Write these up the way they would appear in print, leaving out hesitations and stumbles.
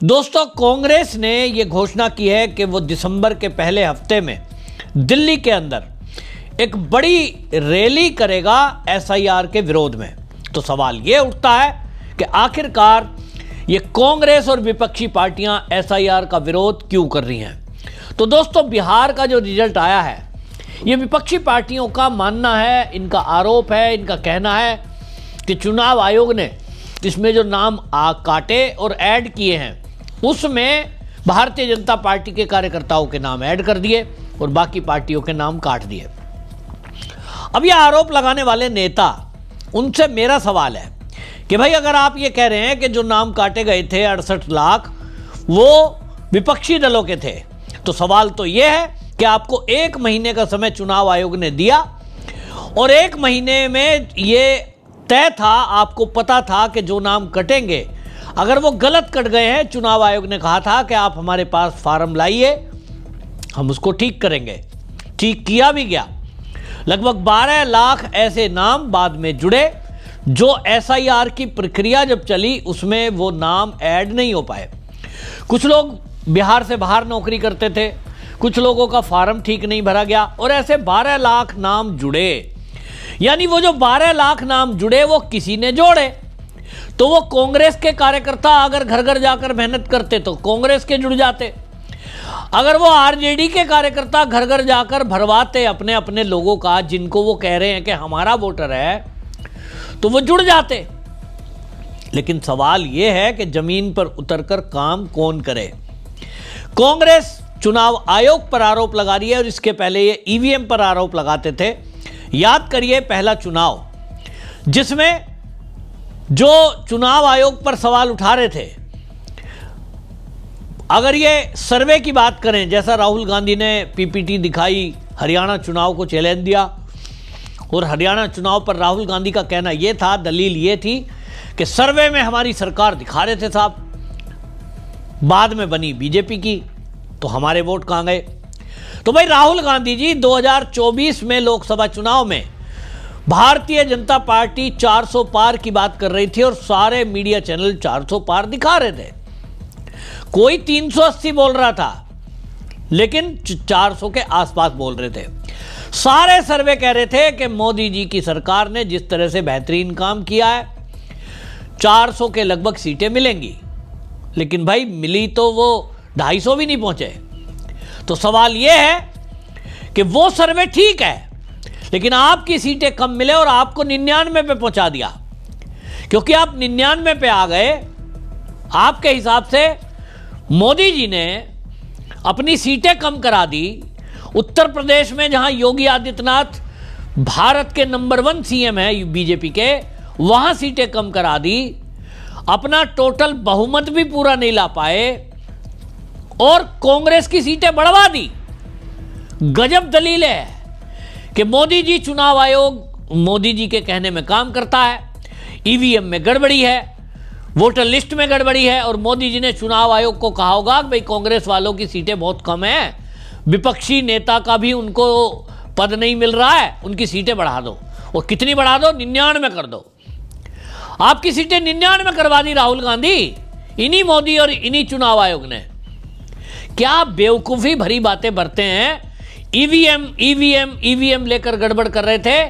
दोस्तों, कांग्रेस ने यह घोषणा की है कि वो दिसंबर के पहले हफ्ते में दिल्ली के अंदर एक बड़ी रैली करेगा एसआईआर के विरोध में। तो सवाल यह उठता है कि आखिरकार ये कांग्रेस और विपक्षी पार्टियां एसआईआर का विरोध क्यों कर रही हैं। तो दोस्तों, बिहार का जो रिजल्ट आया है, ये विपक्षी पार्टियों का मानना है, इनका आरोप है, इनका कहना है कि चुनाव आयोग ने इसमें जो नाम काटे और ऐड किए हैं उसमें भारतीय जनता पार्टी के कार्यकर्ताओं के नाम ऐड कर दिए और बाकी पार्टियों के नाम काट दिए। अब यह आरोप लगाने वाले नेता, उनसे मेरा सवाल है कि भाई, अगर आप ये कह रहे हैं कि जो नाम काटे गए थे 68 लाख वो विपक्षी दलों के थे, तो सवाल तो यह है कि आपको 1 महीने का समय चुनाव आयोग ने दिया और 1 महीने में ये तय था, आपको पता था कि जो नाम कटेंगे, अगर वो गलत कट गए हैं, चुनाव आयोग ने कहा था कि आप हमारे पास फार्म लाइए, हम उसको ठीक करेंगे। ठीक किया भी गया। लगभग 12 लाख ऐसे नाम बाद में जुड़े जो एसआईआर की प्रक्रिया जब चली उसमें वो नाम ऐड नहीं हो पाए। कुछ लोग बिहार से बाहर नौकरी करते थे, कुछ लोगों का फार्म ठीक नहीं भरा गया और ऐसे 12 लाख नाम जुड़े। यानी वो जो 12 लाख नाम जुड़े वो किसी ने जोड़े। तो वो कांग्रेस के कार्यकर्ता अगर घर घर जाकर मेहनत करते तो कांग्रेस के जुड़ जाते, अगर वो आरजेडी के कार्यकर्ता घर घर जाकर भरवाते अपने अपने लोगों का, जिनको वो कह रहे हैं कि हमारा वोटर है, तो वो जुड़ जाते। लेकिन सवाल यह है कि जमीन पर उतरकर काम कौन करे। कांग्रेस चुनाव आयोग पर आरोप लगा रही है और इसके पहले ये ईवीएम पर आरोप लगाते थे। याद करिए, पहला चुनाव जिसमें जो चुनाव आयोग पर सवाल उठा रहे थे, अगर ये सर्वे की बात करें, जैसा राहुल गांधी ने पीपीटी दिखाई, हरियाणा चुनाव को चैलेंज दिया और हरियाणा चुनाव पर राहुल गांधी का कहना यह था, दलील ये थी कि सर्वे में हमारी सरकार दिखा रहे थे साहब, बाद में बनी बीजेपी की, तो हमारे वोट कहां गए। तो भाई, राहुल गांधी जी 2024 में लोकसभा चुनाव में भारतीय जनता पार्टी 400 पार की बात कर रही थी और सारे मीडिया चैनल 400 पार दिखा रहे थे। कोई 380 बोल रहा था, लेकिन 400 के आसपास बोल रहे थे। सारे सर्वे कह रहे थे कि मोदी जी की सरकार ने जिस तरह से बेहतरीन काम किया है, 400 के लगभग सीटें मिलेंगी। लेकिन भाई, मिली तो वो 250 भी नहीं पहुंचे। तो सवाल यह है कि वो सर्वे ठीक है, लेकिन आपकी सीटें कम मिले और आपको 99 पे पहुंचा दिया। क्योंकि आप 99 पे आ गए, आपके हिसाब से मोदी जी ने अपनी सीटें कम करा दी। उत्तर प्रदेश में जहां योगी आदित्यनाथ भारत के नंबर 1 सीएम है बीजेपी के, वहां सीटें कम करा दी, अपना टोटल बहुमत भी पूरा नहीं ला पाए और कांग्रेस की सीटें बढ़वा दी। गजब दलील है कि मोदी जी, चुनाव आयोग मोदी जी के कहने में काम करता है, ईवीएम में गड़बड़ी है, वोटर लिस्ट में गड़बड़ी है और मोदी जी ने चुनाव आयोग को कहा होगा कि भाई, कांग्रेस वालों की सीटें बहुत कम हैं, विपक्षी नेता का भी उनको पद नहीं मिल रहा है, उनकी सीटें बढ़ा दो। और कितनी बढ़ा दो? 99 कर दो। आपकी सीटें 99 करवा दी राहुल गांधी, इन्हीं मोदी और इन्हीं चुनाव आयोग ने। क्या बेवकूफ़ी भरी बातें बरते हैं। ईवीएम लेकर गड़बड़ कर रहे थे,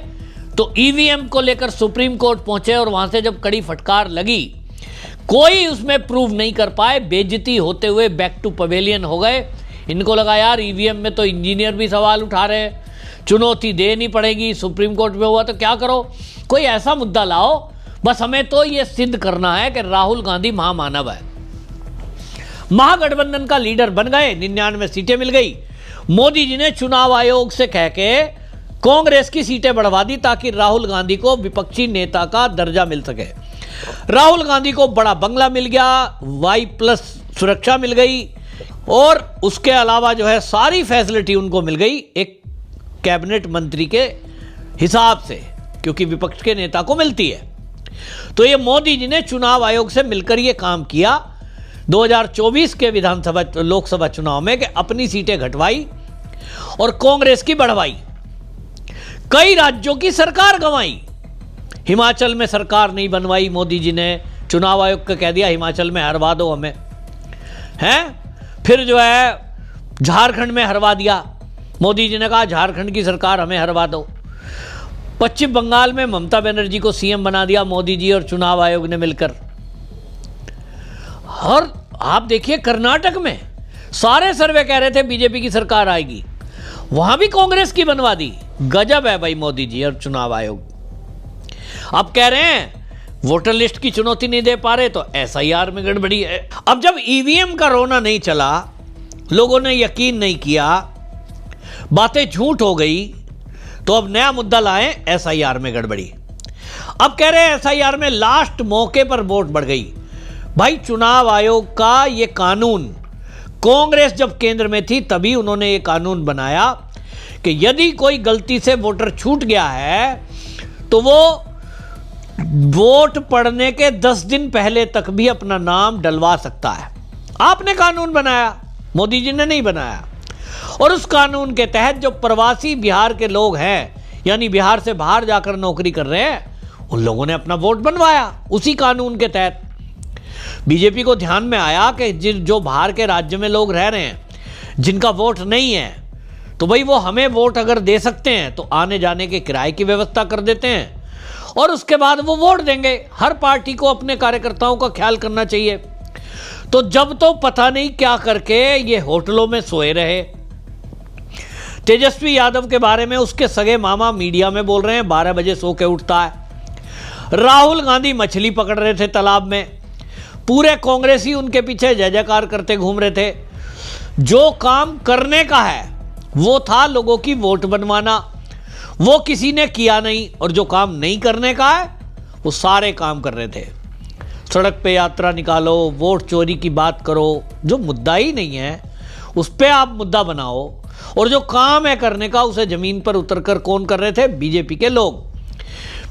तो ईवीएम को लेकर सुप्रीम कोर्ट पहुंचे और वहां से जब कड़ी फटकार लगी, कोई उसमें प्रूव नहीं कर पाए, बेइज्जती होते हुए बैक टू पवेलियन हो गए। इनको लगा यार, ईवीएम में तो इंजीनियर भी सवाल उठा रहे हैं, चुनौती देनी पड़ेगी, सुप्रीम कोर्ट में हुआ तो क्या करो, कोई ऐसा मुद्दा लाओ, बस हमें तो यह सिद्ध करना है कि राहुल गांधी महामानव है। महागठबंधन का लीडर बन गए, 99 सीटें मिल गई। मोदी जी ने चुनाव आयोग से कह के कांग्रेस की सीटें बढ़वा दी ताकि राहुल गांधी को विपक्षी नेता का दर्जा मिल सके। राहुल गांधी को बड़ा बंगला मिल गया, Y+ सुरक्षा मिल गई और उसके अलावा जो है सारी फैसिलिटी उनको मिल गई एक कैबिनेट मंत्री के हिसाब से, क्योंकि विपक्ष के नेता को मिलती है। तो ये मोदी जी ने चुनाव आयोग से मिलकर ये काम किया 2024 के लोकसभा चुनाव में कि अपनी सीटें घटवाई और कांग्रेस की बढ़वाई। कई राज्यों की सरकार गंवाई। हिमाचल में सरकार नहीं बनवाई मोदी जी ने, चुनाव आयोग को कह दिया हिमाचल में हरवा दो हमें। हैं। फिर जो है झारखंड में हरवा दिया, मोदी जी ने कहा झारखंड की सरकार हमें हरवा दो। पश्चिम बंगाल में ममता बनर्जी को सीएम बना दिया मोदी जी और चुनाव आयोग ने मिलकर। और आप देखिए कर्नाटक में सारे सर्वे कह रहे थे बीजेपी की सरकार आएगी, वहां भी कांग्रेस की बनवा दी। गजब है भाई मोदी जी और चुनाव आयोग। अब कह रहे हैं वोटर लिस्ट की चुनौती नहीं दे पा रहे तो एसआईआर में गड़बड़ी है। अब जब ईवीएम का रोना नहीं चला, लोगों ने यकीन नहीं किया, बातें झूठ हो गई, तो अब नया मुद्दा लाए एसआईआर में गड़बड़ी। अब कह रहे हैं एसआईआर में लास्ट मौके पर वोट बढ़ गई। भाई चुनाव आयोग का ये कानून कांग्रेस जब केंद्र में थी तभी उन्होंने ये कानून बनाया कि यदि कोई गलती से वोटर छूट गया है तो वो वोट पड़ने के 10 दिन पहले तक भी अपना नाम डलवा सकता है। आपने कानून बनाया, मोदी जी ने नहीं बनाया। और उस कानून के तहत जो प्रवासी बिहार के लोग हैं, यानी बिहार से बाहर जाकर नौकरी कर रहे हैं, उन लोगों ने अपना वोट बनवाया उसी कानून के तहत। बीजेपी को ध्यान में आया कि जो बाहर के राज्य में लोग रह रहे हैं, जिनका वोट नहीं है, तो भाई वो हमें वोट अगर दे सकते हैं तो आने जाने के किराए की व्यवस्था कर देते हैं और उसके बाद वो वोट देंगे। हर पार्टी को अपने कार्यकर्ताओं का ख्याल करना चाहिए। तो जब तो पता नहीं क्या करके ये होटलों में सोए रहे। तेजस्वी यादव के बारे में उसके सगे मामा मीडिया में बोल रहे हैं 12 बजे सो के उठता है। राहुल गांधी मछली पकड़ रहे थे तालाब में, पूरे कांग्रेसी उनके पीछे जय जयकार करते घूम रहे थे। जो काम करने का है वो था लोगों की वोट बनवाना, वो किसी ने किया नहीं। और जो काम नहीं करने का है वो सारे काम कर रहे थे। सड़क पे यात्रा निकालो, वोट चोरी की बात करो, जो मुद्दा ही नहीं है उस पे आप मुद्दा बनाओ। और जो काम है करने का उसे जमीन पर उतरकर कौन कर रहे थे? बीजेपी के लोग।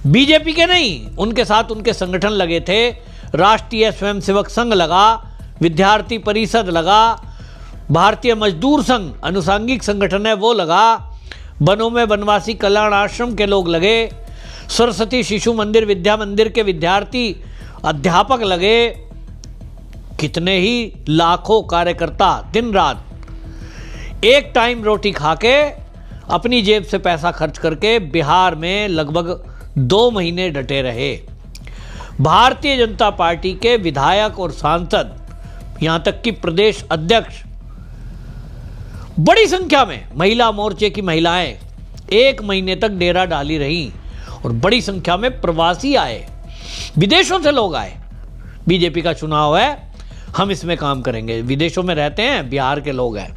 बीजेपी के नहीं, उनके साथ उनके संगठन लगे थे। राष्ट्रीय स्वयंसेवक संघ लगा, विद्यार्थी परिषद लगा, भारतीय मजदूर संघ अनुसांगिक संगठन है वो लगा, वनों में वनवासी कल्याण आश्रम के लोग लगे, सरस्वती शिशु मंदिर विद्या मंदिर के विद्यार्थी अध्यापक लगे। कितने ही लाखों कार्यकर्ता दिन रात एक टाइम रोटी खाके अपनी जेब से पैसा खर्च करके बिहार में लगभग 2 महीने डटे रहे। भारतीय जनता पार्टी के विधायक और सांसद, यहां तक कि प्रदेश अध्यक्ष, बड़ी संख्या में महिला मोर्चे की महिलाएं 1 महीने तक डेरा डाली रहीं और बड़ी संख्या में प्रवासी आए, विदेशों से लोग आए। बीजेपी का चुनाव है, हम इसमें काम करेंगे। विदेशों में रहते हैं, बिहार के लोग हैं।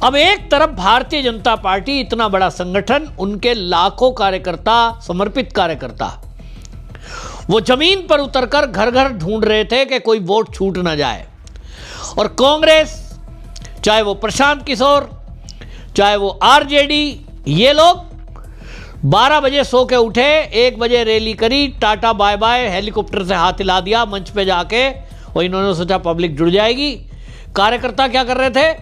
अब एक तरफ भारतीय जनता पार्टी इतना बड़ा संगठन, उनके लाखों कार्यकर्ता, समर्पित कार्यकर्ता, वो जमीन पर उतरकर घर घर ढूंढ रहे थे कि कोई वोट छूट ना जाए। और कांग्रेस, चाहे वो प्रशांत किशोर, चाहे वो आरजेडी, ये लोग 12 बजे सो के उठे, 1 बजे रैली करी, टाटा बाय बाय, हेलीकॉप्टर से हाथ हिला दिया मंच पे जाके, और इन्होंने सोचा पब्लिक जुड़ जाएगी। कार्यकर्ता क्या कर रहे थे?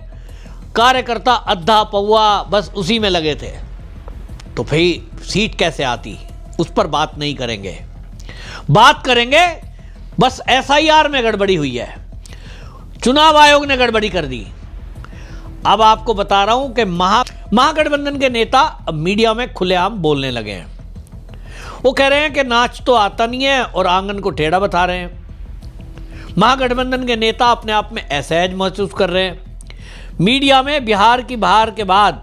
कार्यकर्ता अद्धा पौआ बस उसी में लगे थे। तो फिर सीट कैसे आती, उस पर बात नहीं करेंगे। बात करेंगे बस एसआईआर में गड़बड़ी हुई है, चुनाव आयोग ने गड़बड़ी कर दी। अब आपको बता रहा हूं कि महागठबंधन के नेता अब मीडिया में खुलेआम बोलने लगे हैं। वो कह रहे हैं कि नाच तो आता नहीं है और आंगन को टेढ़ा बता रहे हैं। महागठबंधन के नेता अपने आप में असहज महसूस कर रहे हैं। मीडिया में बिहार की बहार के बाद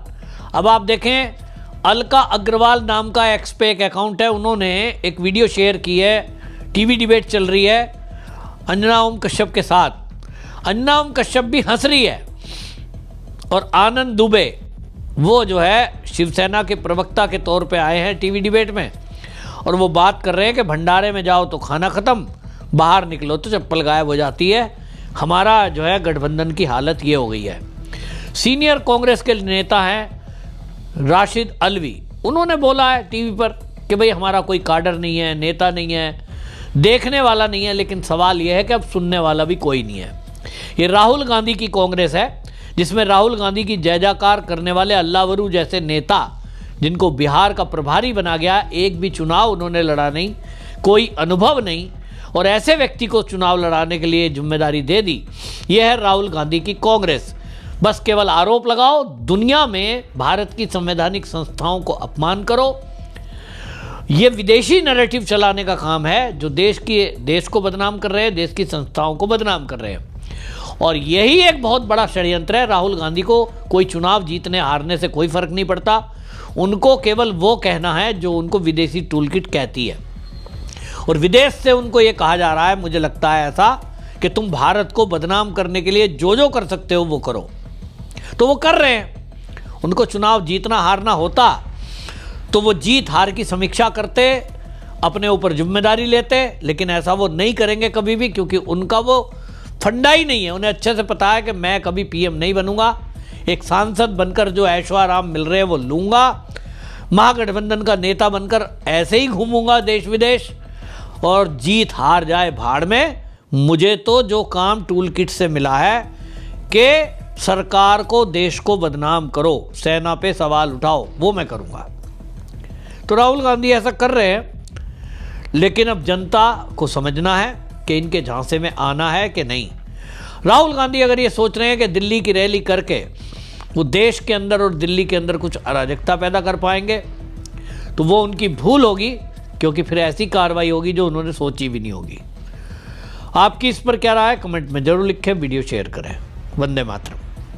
अब आप देखें, अलका अग्रवाल नाम का एक्सपेक अकाउंट है, उन्होंने एक वीडियो शेयर की है। टीवी डिबेट चल रही है अंजना ओम कश्यप के साथ। अंजना ओम कश्यप भी हंस रही है और आनंद दुबे, वो जो है शिवसेना के प्रवक्ता के तौर पे आए हैं टीवी डिबेट में, और वो बात कर रहे हैं कि भंडारे में जाओ तो खाना ख़त्म, बाहर निकलो तो चप्पल गायब हो जाती है। हमारा जो है गठबंधन की हालत ये हो गई है। सीनियर कांग्रेस के नेता हैं राशिद अलवी, उन्होंने बोला है टीवी पर कि भाई हमारा कोई काडर नहीं है, नेता नहीं है, देखने वाला नहीं है, लेकिन सवाल यह है कि अब सुनने वाला भी कोई नहीं है। ये राहुल गांधी की कांग्रेस है जिसमें राहुल गांधी की जय जयकार करने वाले अल्लावरू जैसे नेता, जिनको बिहार का प्रभारी बना गया, एक भी चुनाव उन्होंने लड़ा नहीं, कोई अनुभव नहीं, और ऐसे व्यक्ति को चुनाव लड़ाने के लिए जिम्मेदारी दे दी। यह है राहुल गांधी की कांग्रेस। बस केवल आरोप लगाओ, दुनिया में भारत की संवैधानिक संस्थाओं को अपमान करो। ये विदेशी नैरेटिव चलाने का काम है, जो देश को बदनाम कर रहे हैं, देश की संस्थाओं को बदनाम कर रहे हैं। और यही एक बहुत बड़ा षड्यंत्र है। राहुल गांधी को कोई चुनाव जीतने हारने से कोई फर्क नहीं पड़ता। उनको केवल वो कहना है जो उनको विदेशी टूलकिट कहती है, और विदेश से उनको ये कहा जा रहा है, मुझे लगता है ऐसा, कि तुम भारत को बदनाम करने के लिए जो जो कर सकते हो वो करो। तो वो कर रहे हैं। उनको चुनाव जीतना हारना होता तो वो जीत हार की समीक्षा करते, अपने ऊपर जिम्मेदारी लेते, लेकिन ऐसा वो नहीं करेंगे कभी भी, क्योंकि उनका वो फंडा ही नहीं है। उन्हें अच्छे से पता है कि मैं कभी पीएम नहीं बनूंगा, एक सांसद बनकर जो ऐशो आराम मिल रहे हैं वो लूंगा, महागठबंधन का नेता बनकर ऐसे ही घूमूंगा देश विदेश, और जीत हार जाए भाड़ में। मुझे तो जो काम टूल किट से मिला है कि सरकार को, देश को बदनाम करो, सेना पे सवाल उठाओ, वो मैं करूंगा। तो राहुल गांधी ऐसा कर रहे हैं, लेकिन अब जनता को समझना है कि इनके झांसे में आना है कि नहीं। राहुल गांधी अगर ये सोच रहे हैं कि दिल्ली की रैली करके वो देश के अंदर और दिल्ली के अंदर कुछ अराजकता पैदा कर पाएंगे, तो वो उनकी भूल होगी, क्योंकि फिर ऐसी कार्रवाई होगी जो उन्होंने सोची भी नहीं होगी। आपकी इस पर क्या राय है, कमेंट में जरूर लिखें, वीडियो शेयर करें। वंदे मातरम।